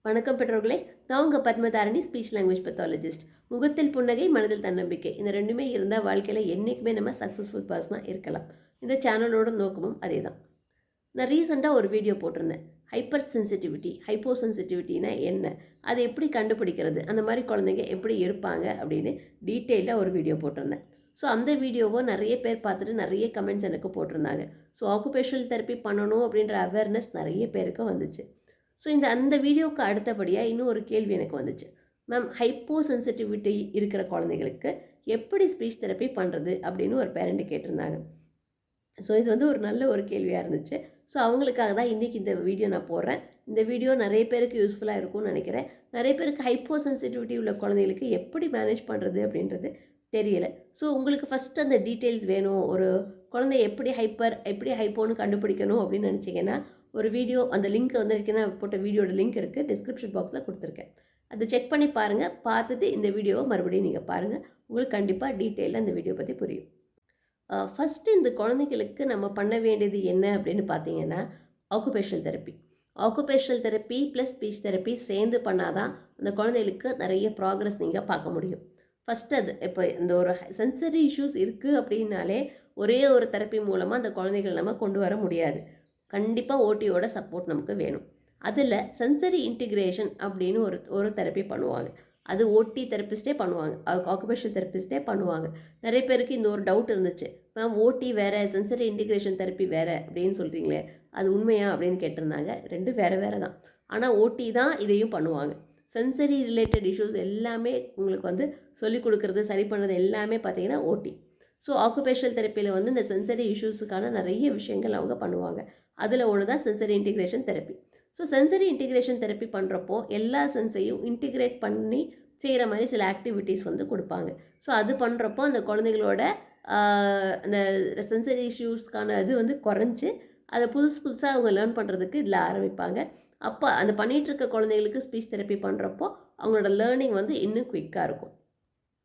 வணக்கம் பெற்றோர்களே. நான் உங்கள் பத்மதாரணி, ஸ்பீச் லாங்குவேஜ் பெத்தாலஜிஸ்ட். முகத்தில் புன்னகை, மனதில் தன்னம்பிக்கை, இந்த ரெண்டுமே இருந்தால் வாழ்க்கையில் என்றைக்குமே நம்ம சக்ஸஸ்ஃபுல் பர்சனாக இருக்கலாம். இந்த சேனலோட நோக்கமும் அதே தான். நான் ரீசெண்டாக ஒரு வீடியோ போட்டிருந்தேன். ஹைப்பர் சென்சிட்டிவிட்டி, ஹைப்போ சென்சிட்டிவிட்டினா என்ன, அதை எப்படி கண்டுபிடிக்கிறது, அந்த மாதிரி குழந்தைங்க எப்படி இருப்பாங்க அப்படின்னு டீட்டெயிலாக ஒரு வீடியோ போட்டிருந்தேன். ஸோ அந்த வீடியோவை நிறைய பேர் பார்த்துட்டு நிறைய கமெண்ட்ஸ் எனக்கு போட்டிருந்தாங்க. ஸோ ஆக்குபேஷனல் தெரப்பி பண்ணணும் அப்படின்ற அவேர்னஸ் நிறைய பேருக்கு வந்துச்சு. ஸோ அந்த வீடியோவுக்கு அடுத்தபடியாக இன்னும் ஒரு கேள்வி எனக்கு வந்துச்சு. மேம், ஹைப்போ சென்சிட்டிவிட்டி இருக்கிற குழந்தைகளுக்கு எப்படி ஸ்பீச் தெரப்பி பண்ணுறது அப்படின்னு ஒரு பேரண்ட் கேட்டிருந்தாங்க. ஸோ இது வந்து ஒரு நல்ல ஒரு கேள்வியாக இருந்துச்சு. ஸோ அவங்களுக்காக தான் இன்றைக்கி இந்த வீடியோ நான் போடுறேன். இந்த வீடியோ நிறைய பேருக்கு யூஸ்ஃபுல்லாக இருக்கும்னு நினைக்கிறேன். நிறைய பேருக்கு ஹைப்போ சென்சிட்டிவிட்டி உள்ள குழந்தைகளுக்கு எப்படி மேனேஜ் பண்ணுறது அப்படின்றது தெரியலை. ஸோ உங்களுக்கு ஃபஸ்ட்டு அந்த டீட்டெயில்ஸ் வேணும். ஒரு குழந்தை எப்படி ஹைப்போன்னு கண்டுபிடிக்கணும் அப்படின்னு நினச்சிங்கன்னா ஒரு வீடியோ, அந்த லிங்க் வந்து நான் போட்ட வீடியோட லிங்க் இருக்குது, டிஸ்கிரிப்ஷன் பாக்ஸில் கொடுத்துருக்கேன். அதை செக் பண்ணி பாருங்கள். பார்த்துட்டு இந்த வீடியோவை மறுபடியும் நீங்கள் பாருங்கள். உங்களுக்கு கண்டிப்பாக டீட்டெயிலாக இந்த வீடியோ பற்றி புரியும். ஃபஸ்ட்டு இந்த குழந்தைகளுக்கு நம்ம பண்ண வேண்டியது என்ன அப்படின்னு பார்த்தீங்கன்னா, occupational therapy. Occupational therapy plus speech therapy சேர்ந்து பண்ணால் தான் அந்த குழந்தைகளுக்கு நிறைய ப்ராக்ரஸ் நீங்கள் பார்க்க முடியும். ஃபஸ்ட்டு அது இப்போ இந்த ஒரு சென்சரி இஷ்யூஸ் இருக்குது அப்படின்னாலே ஒரே ஒரு தெரப்பி மூலமாக அந்த குழந்தைகள் நம்ம கொண்டு வர முடியாது. கண்டிப்பாக ஓடியோட சப்போர்ட் நமக்கு வேணும். அதில் சென்சரி இன்டிகிரேஷன் அப்படின்னு ஒரு தெரப்பி பண்ணுவாங்க. அது ஓடி தெரப்பிஸ்டே பண்ணுவாங்க, ஆக்குபேஷனல் தெரப்பிஸ்டே பண்ணுவாங்க. நிறைய பேருக்கு இந்த ஒரு டவுட் இருந்துச்சு, மேம் ஓடி வேறு, சென்சரி இன்டிகிரேஷன் தெரப்பி வேறு அப்படின்னு சொல்கிறீங்களே, அது உண்மையா அப்படின்னு கேட்டிருந்தாங்க. ரெண்டும் வேறு வேறு தான். ஆனால் ஓடி தான் இதையும் பண்ணுவாங்க. சென்சரி ரிலேட்டட் இஷ்யூஸ் எல்லாமே உங்களுக்கு வந்து சொல்லிக் கொடுக்குறது, சரி பண்ணுறது எல்லாமே பார்த்திங்கன்னா ஓடி. ஸோ ஆக்குபேஷனல் தெரப்பியில் வந்து இந்த சென்சரி இஷ்யூஸுக்கான நிறைய விஷயங்கள் அவங்க பண்ணுவாங்க. அதில் ஒன்று தான் sensory integration therapy. So sensory integration therapy பண்ணுறப்போ எல்லா சென்ஸையும் இன்டிகிரேட் பண்ணி செய்கிற மாதிரி சில ஆக்டிவிட்டீஸ் வந்து கொடுப்பாங்க. ஸோ அது பண்ணுறப்போ அந்த குழந்தைகளோட அந்த சென்சரி இஷ்யூஸ்க்கான இது வந்து குறைஞ்சி அதை புதுசாக அவங்க லேர்ன் பண்ணுறதுக்கு இதில் ஆரம்பிப்பாங்க. அப்போ அந்த பண்ணிகிட்ருக்க குழந்தைகளுக்கு ஸ்பீச் தெரப்பி பண்ணுறப்போ அவங்களோட லேர்னிங் வந்து இன்னும் குயிக்காக இருக்கும்.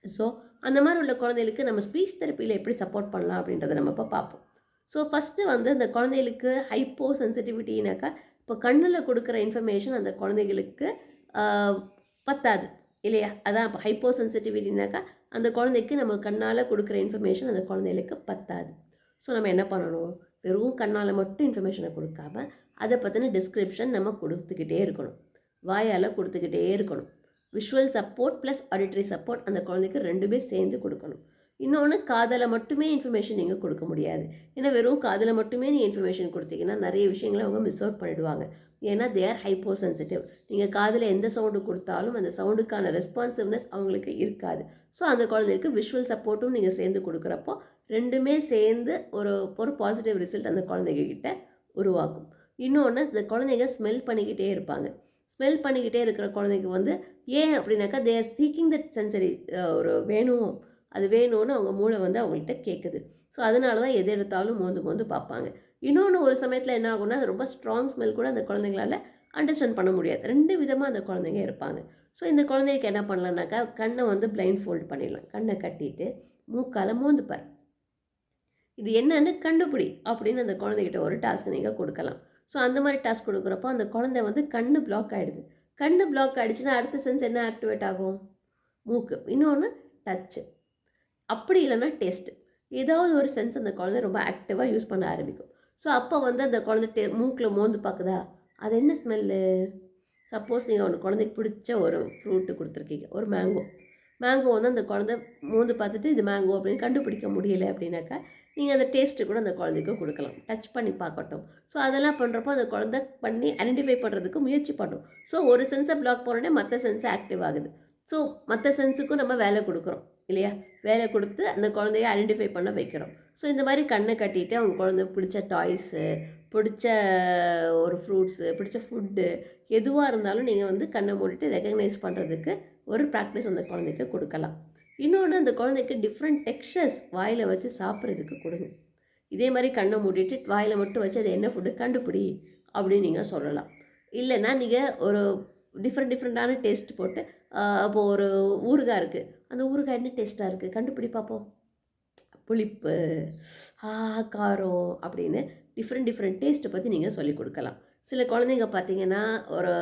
ஸோ அந்த மாதிரி உள்ள குழந்தைகளுக்கு நம்ம ஸ்பீச் தெரப்பியில் எப்படி சப்போர்ட் பண்ணலாம் அப்படின்றத நம்ம இப்போ பார்ப்போம். ஸோ ஃபஸ்ட்டு வந்து அந்த குழந்தைகளுக்கு ஹைப்போ சென்சிட்டிவிட்டினாக்கா, இப்போ கண்ணில் கொடுக்குற இன்ஃபர்மேஷன் அந்த குழந்தைகளுக்கு பத்தாது இல்லையா? அதான் இப்போ ஹைப்போ சென்சிட்டிவிட்டினாக்கா அந்த குழந்தைக்கு நம்ம கண்ணால் கொடுக்குற இன்ஃபர்மேஷன் அந்த குழந்தைகளுக்கு பத்தாது. ஸோ நம்ம என்ன பண்ணணும்? வெறும் கண்ணால் மட்டும் இன்ஃபர்மேஷனை கொடுக்காம அதை பற்றின டிஸ்கிரிப்ஷன் நம்ம கொடுத்துக்கிட்டே இருக்கணும், வாயால் கொடுத்துக்கிட்டே இருக்கணும். Visual support plus auditory support அந்த குழந்தைக்கு ரெண்டுமே சேர்ந்து கொடுக்கணும். இன்னொன்று, காதில் மட்டுமே இன்ஃபர்மேஷன் நீங்கள் கொடுக்க முடியாது. ஏன்னா வெறும் காதில் மட்டுமே நீங்கள் இன்ஃபர்மேஷன் கொடுத்தீங்கன்னா நிறைய விஷயங்களை அவங்க மிஸ் அவுட் பண்ணிவிடுவாங்க. ஏன்னா தே ஆர் ஹைப்போ சென்சிட்டிவ். நீங்கள் காதில் எந்த சவுண்டு கொடுத்தாலும் அந்த சவுண்டுக்கான ரெஸ்பான்சிவ்னஸ் அவங்களுக்கு இருக்காது. ஸோ அந்த குழந்தைக்கு விஷுவல் சப்போர்ட்டும் நீங்கள் சேர்ந்து கொடுக்குறப்போ ரெண்டுமே சேர்ந்து ஒரு பாசிட்டிவ் ரிசல்ட் அந்த குழந்தைகிட்ட உருவாக்கும். இன்னொன்று, இந்த குழந்தைங்க ஸ்மெல் பண்ணிக்கிட்டே இருப்பாங்க. ஸ்மெல் பண்ணிக்கிட்டே இருக்கிற குழந்தைக்கு வந்து ஏன் அப்படின்னாக்கா they are seeking that sensory, ஒரு வேணும், அது வேணும்னு அவங்க மூளை வந்து அவங்கள்ட்ட கேட்குது. ஸோ அதனால தான் எது எடுத்தாலும் மோந்து பார்ப்பாங்க. இன்னொன்று, ஒரு சமயத்தில் என்ன ஆகும்னா ரொம்ப ஸ்ட்ராங் ஸ்மெல் கூட அந்த குழந்தைங்களால் அண்டர்ஸ்டாண்ட் பண்ண முடியாது. ரெண்டு விதமாக அந்த குழந்தைங்க இருப்பாங்க. ஸோ இந்த குழந்தைக்கு என்ன பண்ணலான்னாக்கா, கண்ணை வந்து பிளைண்ட் ஃபோல்ட் பண்ணிடலாம். கண்ணை கட்டிட்டு மூக்கால் மோந்துப்பார். இது என்னன்னு கண்டுபிடி அப்படின்னு அந்த குழந்தைகிட்ட ஒரு டாஸ்க் நீங்கள் கொடுக்கலாம். ஸோ அந்த மாதிரி டாஸ்க் கொடுக்குறப்போ அந்த குழந்தை வந்து கண்ணு பிளாக் ஆகிடுது. கண்ணு பிளாக் ஆகிடுச்சுன்னா அடுத்த சென்ஸ் என்ன ஆக்டிவேட் ஆகும்? மூக்கு. இன்னொன்று டச்சு. அப்படி இல்லைன்னா டேஸ்ட்டு. ஏதாவது ஒரு சென்ஸ் அந்த குழந்தை ரொம்ப ஆக்டிவாக யூஸ் பண்ண ஆரம்பிக்கும். ஸோ அப்போ வந்து அந்த குழந்தை மூக்கில் மோந்து பார்க்குதா, அது என்ன ஸ்மெல்லு? சப்போஸ் நீங்கள் ஒன்று குழந்தைக்கு பிடிச்ச ஒரு ஃப்ரூட்டு கொடுத்துருக்கீங்க, ஒரு மேங்கோ வந்து அந்த குழந்தை மோந்து பார்த்துட்டு இது மேங்கோ அப்படின்னு கண்டுபிடிக்க முடியலை அப்படின்னாக்கா நீங்கள் அந்த டேஸ்ட்டு கூட அந்த குழந்தைக்கு கொடுக்கலாம். டச் பண்ணி பார்க்கட்டும். ஸோ அதெல்லாம் பண்ணுறப்போ அந்த குழந்தை பண்ணி ஐடென்டிஃபை பண்ணுறதுக்கு முயற்சி பண்ணும். ஸோ ஒரு சென்ஸை பிளாக் பண்ணோடனே மற்ற சென்ஸை ஆக்டிவ் ஆகுது. ஸோ மற்ற சென்ஸுக்கும் நம்ம வேலை கொடுக்குறோம் இல்லையா? வேலை கொடுத்து அந்த குழந்தைய ஐடென்டிஃபை பண்ண வைக்கிறோம். ஸோ இந்த மாதிரி கண்ணை கட்டிட்டு அவங்க குழந்தை பிடிச்ச டாய்ஸு, பிடிச்ச ஒரு ஃப்ரூட்ஸு, பிடிச்ச ஃபுட்டு எதுவாக இருந்தாலும் நீங்கள் வந்து கண்ணை மூடிட்டு ரெகக்னைஸ் பண்ணுறதுக்கு ஒரு ப்ராக்டிஸ் அந்த குழந்தைக்கு கொடுக்கலாம். இன்னொன்று, அந்த குழந்தைக்கு டிஃப்ரெண்ட் டெக்ஸ்சர்ஸ் வாயில் வச்சு சாப்பிட்றதுக்கு கொடுங்க. இதே மாதிரி கண்ணை மூடிட்டு வாயில் மட்டும் வச்சு அது என்ன ஃபுட்டு கண்டுபிடி அப்படின்னு நீங்கள் சொல்லலாம். இல்லைன்னா நீங்கள் ஒரு டிஃப்ரெண்ட்டான டேஸ்ட் போட்டு, அப்போது ஒரு ஊறுகாய் இருக்குது, அந்த ஊறுகாய் என்ன டேஸ்ட்டாக இருக்குது கண்டுபிடி பார்ப்போம். புளிப்பு, காரம் அப்படின்னு டிஃப்ரெண்ட் டேஸ்ட்டை பற்றி நீங்கள் சொல்லிக் கொடுக்கலாம். சில குழந்தைங்க பார்த்தீங்கன்னா ஒரு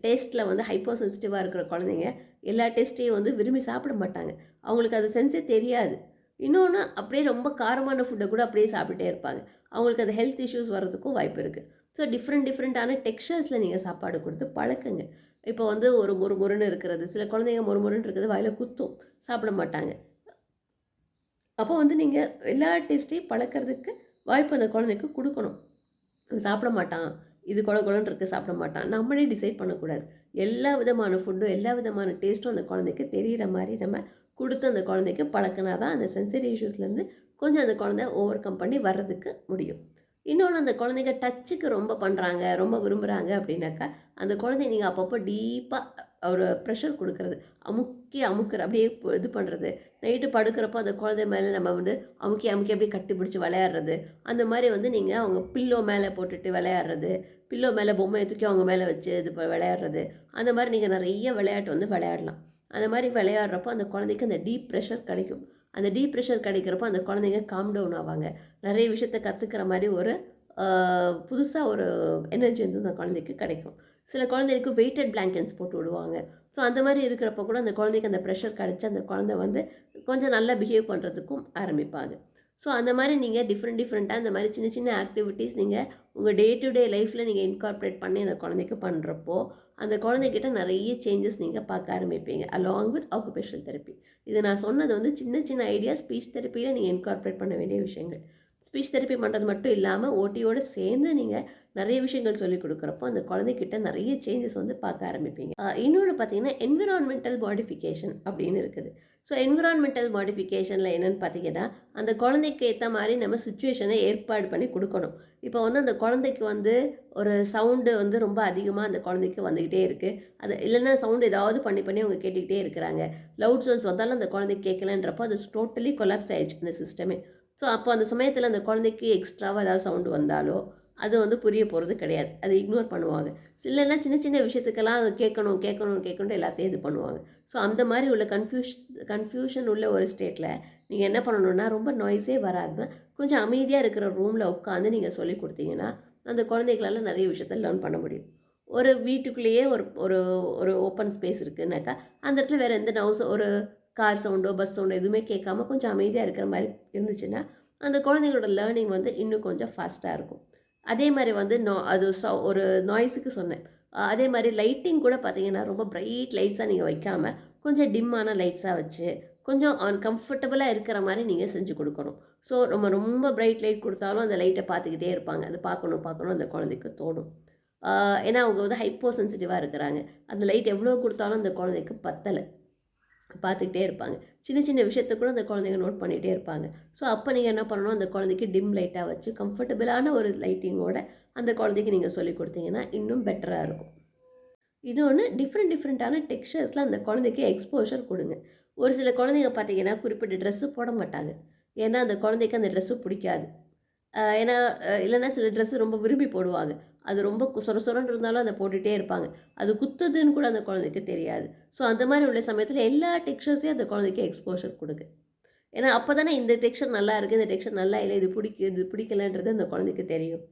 டேஸ்ட்டில் வந்து ஹைப்பர் சென்சிட்டிவாக இருக்கிற குழந்தைங்க எல்லா டேஸ்ட்டையும் வந்து விரும்பி சாப்பிட மாட்டாங்க. அவங்களுக்கு அது சென்ஸே தெரியாது. இன்னொன்று அப்படியே ரொம்ப காரமான ஃபுட்டை கூட அப்படியே சாப்பிட்டுட்டே இருப்பாங்க. அவங்களுக்கு அது ஹெல்த் இஷ்யூஸ் வர்றதுக்கும் வாய்ப்பு இருக்குது. ஸோ டிஃப்ரெண்ட்டான டெக்ஸ்சர்ஸில் நீங்கள் சாப்பாடு கொடுத்து பழக்குங்க. இப்போ வந்து ஒரு முறுமுறுன்னு இருக்கிறது, சில குழந்தைங்க முறுமுறுன்னு இருக்கிறது வாயில் குத்தும், சாப்பிட மாட்டாங்க. அப்போ வந்து நீங்கள் எல்லா டேஸ்ட்டையும் பழக்கிறதுக்கு வாய்ப்பு அந்த குழந்தைக்கு கொடுக்கணும். சாப்பிட மாட்டான், இது குழன்னு இருக்குது சாப்பிட மாட்டான், நம்மளே டிசைட் பண்ணக்கூடாது. எல்லா விதமான ஃபுட்டும் எல்லா விதமான டேஸ்ட்டும் அந்த குழந்தைக்கு தெரிகிற மாதிரி நம்ம கொடுத்து அந்த குழந்தைக்கு பழக்கினா தான் அந்த சென்சரி இஷ்யூஸ்லேருந்து கொஞ்சம் அந்த குழந்தை ஓவர் கம் பண்ணி வர்றதுக்கு முடியும். இன்னொன்று, அந்த குழந்தைங்க டச்சுக்கு ரொம்ப பண்ணுறாங்க, ரொம்ப விரும்புகிறாங்க அப்படின்னாக்கா அந்த குழந்தைய நீங்கள் அப்பப்போ டீப்பாக ஒரு ப்ரெஷர் கொடுக்குறது, அமுக்குற அப்படியே இது பண்ணுறது, நைட்டு படுக்கிறப்போ அந்த குழந்தை மேலே நம்ம வந்து அமுக்கி அப்படியே கட்டி பிடிச்சி விளையாடுறது, அந்த மாதிரி வந்து நீங்கள் அவங்க பில்லோ மேலே போட்டுட்டு விளையாடுறது, பில்லோ மேலே பொம்மையை தூக்கி அவங்க மேலே வச்சு இது விளையாடுறது, அந்த மாதிரி நீங்கள் நிறைய விளையாட்டு வந்து விளையாடலாம். அந்த மாதிரி விளையாடுறப்போ அந்த குழந்தைக்கு அந்த டீப் ப்ரெஷர் கிடைக்கும். அந்த டீப் ப்ரெஷர் கிடைக்கிறப்போ அந்த குழந்தைங்க காம் டவுன் ஆவாங்க. நிறைய விஷயத்தை கற்றுக்கிற மாதிரி ஒரு புதுசாக ஒரு எனர்ஜி வந்து அந்த குழந்தைக்கு கிடைக்கும். சில குழந்தைகளுக்கு வெயிட்டட் பிளாங்கெட்ஸ் போட்டு விடுவாங்க. ஸோ அந்த மாதிரி இருக்கிறப்ப கூட அந்த குழந்தைக்கு அந்த ப்ரெஷர் கிடச்சி அந்த குழந்தை வந்து கொஞ்சம் நல்லா பிஹேவ் பண்ணுறதுக்கும் ஆரம்பிப்பாங்க. ஸோ அந்த மாதிரி நீங்கள் டிஃப்ரெண்ட்டாக இந்த மாதிரி சின்ன சின்ன ஆக்டிவிட்டீஸ் நீங்கள் உங்கள் டே டு டே லைஃப்பில் நீங்கள் இன்கார்பரேட் பண்ணி அந்த குழந்தைக்கு பண்ணுறப்போ அந்த குழந்தைகிட்ட நிறைய சேஞ்சஸ் நீங்கள் பார்க்க ஆரம்பிப்பீங்க அலாங் வித் ஆக்குபேஷனல் தெரப்பி. இது நான் சொன்னது வந்து சின்ன சின்ன ஐடியா ஸ்பீச் தெரப்பியில் நீங்கள் இன்கார்பரேட் பண்ண வேண்டிய விஷயங்கள். ஸ்பீச் தெரப்பி பண்ணுறது மட்டும் இல்லாமல் ஓட்டியோடு சேர்ந்து நீங்கள் நிறைய விஷயங்கள் சொல்லிக் கொடுக்குறப்போ அந்த குழந்தைகிட்ட நிறைய சேஞ்சஸ் வந்து பார்க்க ஆரம்பிப்பீங்க. இன்னொன்று பார்த்தீங்கன்னா என்விரான்மெண்டல் மாடிஃபிகேஷன் அப்படின்னு இருக்குது. ஸோ என்விரான்மெண்டல் மாடிஃபிகேஷனில் என்னென்னு பார்த்தீங்கன்னா அந்த குழந்தைக்கு ஏற்ற மாதிரி நம்ம சுச்சுவேஷனை ஏற்பாடு பண்ணி கொடுக்கணும். இப்போ வந்து அந்த குழந்தைக்கு வந்து ஒரு சவுண்டு வந்து ரொம்ப அதிகமாக அந்த குழந்தைக்கு வந்துக்கிட்டே இருக்குது, அது இல்லைன்னா சவுண்டு ஏதாவது பண்ணி அவங்க கேட்டுக்கிட்டே இருக்கிறாங்க, லவுட் சவுண்ட்ஸ் வந்தாலும் அந்த குழந்தைக்கு கேட்கலன்றப்போ அது டோட்டலி கொலாப்ஸ் ஆகிடுச்சு இந்த சிஸ்டமே. ஸோ அப்போ அந்த சமயத்தில் அந்த குழந்தைக்கு எக்ஸ்ட்ராவாக ஏதாவது சவுண்டு வந்தாலோ அது வந்து புரிய போகிறது கிடையாது, அதை இக்னோர் பண்ணுவாங்க. இல்லைன்னா சின்ன சின்ன விஷயத்துக்கெல்லாம் அது கேட்கணும் எல்லாத்தையும் இது பண்ணுவாங்க. ஸோ அந்த மாதிரி உள்ள கன்ஃபியூஷன் உள்ள ஒரு ஸ்டேட்டில் நீங்கள் என்ன பண்ணணுன்னா ரொம்ப நாய்ஸே வராமல் கொஞ்சம் அமைதியாக இருக்கிற ரூமில் உட்காந்து நீங்கள் சொல்லி கொடுத்தீங்கன்னா அந்த குழந்தைகளால் நிறைய விஷயத்த லேர்ன் பண்ண முடியும். ஒரு வீட்டுக்குள்ளேயே ஒரு ஒரு ஒரு ஓப்பன் ஸ்பேஸ் இருக்குதுனாக்கா அந்த இடத்துல வேறு எந்த ஒரு கார் சவுண்டோ பஸ் சவுண்டோ எதுவுமே கேட்காம கொஞ்சம் அமைதியாக இருக்கிற மாதிரி இருந்துச்சுன்னா அந்த குழந்தைங்களோட லேர்னிங் வந்து இன்னும் கொஞ்சம் ஃபாஸ்ட்டாக இருக்கும். அதே மாதிரி வந்து ஒரு நாய்ஸுக்கு சொன்னேன். அதே மாதிரி லைட்டிங் கூட பார்த்தீங்கன்னா ரொம்ப பிரைட் லைட்ஸாக நீங்கள் வைக்காமல் கொஞ்சம் டிம்மான லைட்ஸாக வச்சு கொஞ்சம் கம்ஃபர்டபுளாக இருக்கிற மாதிரி நீங்கள் செஞ்சு கொடுக்கணும். ஸோ ரொம்ப பிரைட் லைட் கொடுத்தாலும் அந்த லைட்டை பார்த்துக்கிட்டே இருப்பாங்க, அது பார்க்கணும் அந்த குழந்தைக்கு தோணும். ஏன்னா அவங்க வந்து ஹைப்போ சென்சிட்டிவாக இருக்கிறாங்க. அந்த லைட் எவ்வளோ கொடுத்தாலும் அந்த குழந்தைக்கு பத்தலை, பார்த்துக்கிட்டே இருப்பாங்க. சின்ன சின்ன விஷயத்த கூட அந்த குழந்தைங்க நோட் பண்ணிகிட்டே இருப்பாங்க. ஸோ அப்போ நீங்கள் என்ன பண்ணணும், அந்த குழந்தைக்கு டிம் லைட்டாக வச்சு கம்ஃபர்டபுளான ஒரு லைட்டிங்கோட அந்த குழந்தைக்கு நீங்கள் சொல்லி கொடுத்தீங்கன்னா இன்னும் பெட்டராக இருக்கும். இன்னொன்று, டிஃப்ரெண்ட்டான டெக்ஸ்சர்ஸில் அந்த குழந்தைக்கு எக்ஸ்போஷர் கொடுங்க. ஒரு சில குழந்தைங்க பார்த்தீங்கன்னா குறிப்பிட்ட ட்ரெஸ்ஸு போட மாட்டாங்க, ஏன்னா அந்த குழந்தைக்கு அந்த ட்ரெஸ்ஸு பிடிக்காது. ஏன்னா இல்லைன்னா சில ட்ரெஸ்ஸு ரொம்ப விரும்பி போடுவாங்க, அது ரொம்ப சொரன்னு இருந்தாலும் அதை போட்டுகிட்டே இருப்பாங்க, அது குத்துதுன்னு கூட அந்த குழந்தைக்கு தெரியாது. ஸோ அந்த மாதிரி உள்ள சமயத்தில் எல்லா டெக்ஸ்சர்ஸையும் அந்த குழந்தைக்கு எக்ஸ்போஷர் கொடுங்க. ஏன்னா அப்போ தானே இந்த டெக்ஸ்சர் நல்லா இருக்குது, இந்த டெக்ஸ்சர் நல்லா இல்லை, இது பிடிக்கலன்றது அந்த குழந்தைக்கு தெரியும்.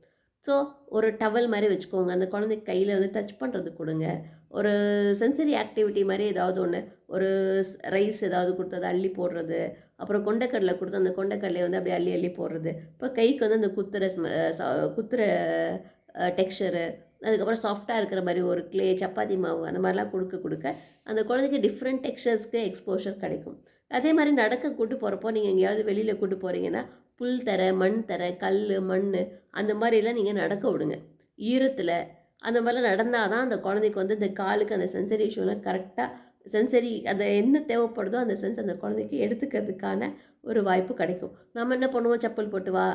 ஸோ ஒரு டவல் மாதிரி வச்சுக்கோங்க, அந்த குழந்தைக்கு கையில் வந்து டச் பண்ணுறது கொடுங்க. ஒரு சென்சரி ஆக்டிவிட்டி மாதிரி ஏதாவது ஒன்று, ஒரு ரைஸ் ஏதாவது கொடுத்து அதை அள்ளி போடுறது, அப்புறம் கொண்டைக்கடலை கொடுத்து அந்த கொண்டைக்கடலையை வந்து அப்படியே அள்ளி போடுறது. இப்போ கைக்கு வந்து அந்த குத்துற டெக்ஸ்சரு, அதுக்கப்புறம் சாஃப்டாக இருக்கிற மாதிரி ஒரு கிளே, சப்பாத்தி மாவு அந்த மாதிரிலாம் கொடுக்க அந்த குழந்தைக்கு டிஃப்ரெண்ட் டெக்ஸ்சர்ஸ்க்கு எக்ஸ்போஷர் கிடைக்கும். அதே மாதிரி நடக்க கூட்டு போகிறப்போ நீங்கள் எங்கேயாவது வெளியில் கூட்டு போகிறீங்கன்னா புல் தரை, மண் தரை, கல், மண் அந்த மாதிரிலாம் நீங்கள் நடக்க விடுங்க. ஈரத்தில் அந்த மாதிரிலாம் நடந்தால் தான் அந்த குழந்தைக்கு வந்து இந்த காலுக்கு அந்த சென்சரி இஷ்யூலாம் கரெக்டாக அந்த என்ன தேவைப்படுதோ அந்த சென்ஸ் அந்த குழந்தைக்கு எடுத்துக்கிறதுக்கான ஒரு வாய்ப்பு கிடைக்கும். நம்ம என்ன பண்ணுவோம், செப்பல் போட்டு வா,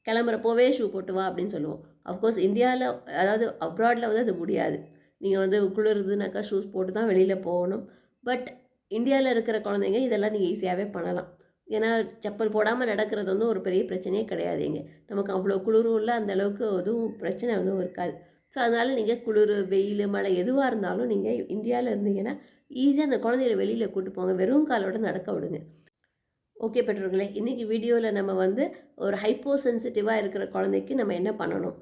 கிளம்புறப்போவே ஷூ போட்டு வா அப்படின்னு சொல்லுவோம். அஃப்கோர்ஸ் இந்தியாவில், அதாவது அப்ராடில் வந்து அது முடியாது. நீங்கள் வந்து குளிருதுனாக்கா ஷூஸ் போட்டு தான் வெளியில் போகணும். பட் இந்தியாவில் இருக்கிற குழந்தைங்க இதெல்லாம் நீங்கள் ஈஸியாகவே பண்ணலாம். ஏன்னா செப்பல் போடாமல் நடக்கிறது வந்து ஒரு பெரிய பிரச்சனையே கிடையாது. இங்கே நமக்கு அவ்வளோ குளிரும் இல்லை, அந்தளவுக்கு எதுவும் பிரச்சனை ஒன்றும் இருக்காது. ஸோ அதனால் நீங்கள் குளிர், வெயில், மழை எதுவாக இருந்தாலும் நீங்கள் இந்தியாவில் இருந்தீங்கன்னா ஈஸியாக அந்த குழந்தைகளை வெளியில் கூட்டு போங்க, வெறும் காலோடு நடக்க விடுங்க. ஓகே பெற்றோர்களே, இன்றைக்கி வீடியோவில் நம்ம வந்து ஒரு ஹைப்போ சென்சிட்டிவாக இருக்கிற குழந்தைக்கு நம்ம என்ன பண்ணணும்,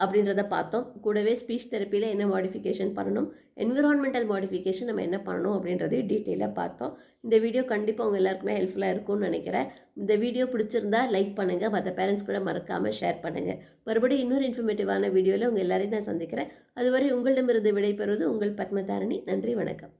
அப்படின்றத பார்த்தோம். கூடவே ஸ்பீச் தெரப்பியில் என்ன மாடிஃபிகேஷன் பண்ணணும், என்விரான்மெண்டல் மாடிஃபிகேஷன் நம்ம என்ன பண்ணணும் அப்படின்றதையும் டீட்டெயிலாக பார்த்தோம். இந்த வீடியோ கண்டிப்பாக உங்கள் எல்லாருக்குமே ஹெல்ப்ஃபுல்லாக இருக்கும்னு நினைக்கிறேன். இந்த வீடியோ பிடிச்சிருந்தா லைக் பண்ணுங்கள், மற்ற பேரண்ட்ஸ் கூட மறக்காமல் ஷேர் பண்ணுங்கள். மறுபடியும் இன்னொரு இன்ஃபர்மேட்டிவான வீடியோவில் உங்கள் எல்லாரையும் நான் சந்திக்கிறேன். அதுவரை உங்களிடமிருந்து விடைபெறுவது உங்கள் பத்மதாரணி. நன்றி, வணக்கம்.